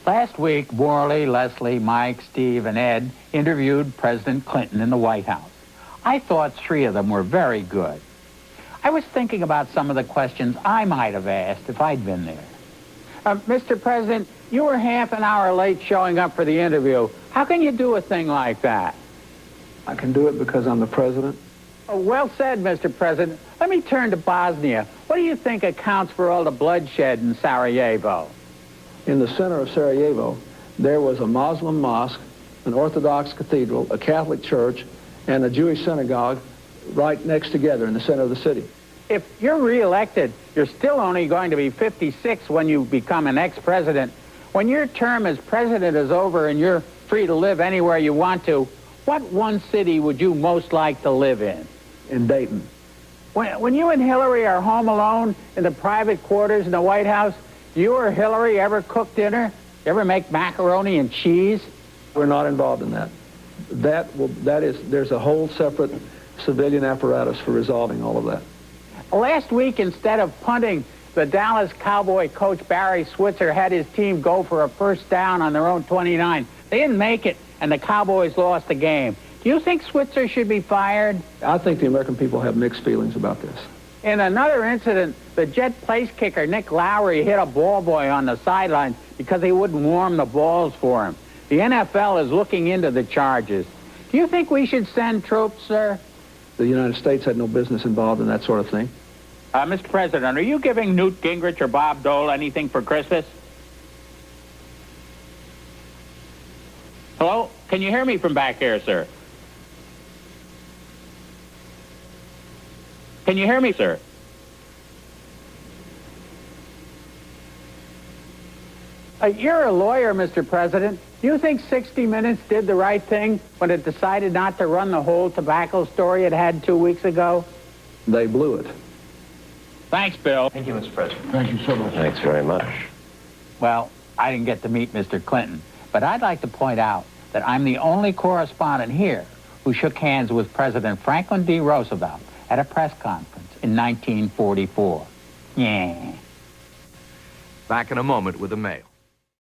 Last week, Morley, Leslie, Mike, Steve, and Ed interviewed President Clinton in the White House. I thought 3 of them were very good. I was thinking about some of the questions I might have asked if I'd been there. Mr. President, you were half an hour late showing up for the interview. How can you do a thing like that? I can do it because I'm the president. Oh, well said, Mr. President. Let me turn to Bosnia. What do you think accounts for all the bloodshed in Sarajevo? In the center of Sarajevo, there was a Muslim mosque, an Orthodox cathedral, a Catholic church, and a Jewish synagogue right next together in the center of the city. If you're reelected, you're still only going to be 56 when you become an ex-president. When your term as president is over and you're free to live anywhere you want to, what one city would you most like to live in? In Dayton. When you and Hillary are home alone in the private quarters in the White House, you or Hillary ever cook dinner? You ever make macaroni and cheese? We're not involved in that. There's a whole separate civilian apparatus for resolving all of that. Last week, instead of punting, the Dallas Cowboy coach Barry Switzer had his team go for a first down on their own 29. They didn't make it, and the Cowboys lost the game. Do you think Switzer should be fired? I think the American people have mixed feelings about this. In another incident, the Jet place kicker Nick Lowry hit a ball boy on the sideline because he wouldn't warm the balls for him. The NFL is looking into the charges. Do you think we should send troops, sir? The United States had no business involved in that sort of thing. Mr. President, are you giving Newt Gingrich or Bob Dole anything for Christmas? Hello? Can you hear me from back here, sir? Can you hear me, sir? You're a lawyer, Mr. President. Do you think 60 Minutes did the right thing when it decided not to run the whole tobacco story it had 2 weeks ago? They blew it. Thanks, Bill. Thank you, Mr. President. Thank you so much. Thanks very much. Well, I didn't get to meet Mr. Clinton, but I'd like to point out that I'm the only correspondent here who shook hands with President Franklin D. Roosevelt at a press conference in 1944. Yeah. Back in a moment with the mail.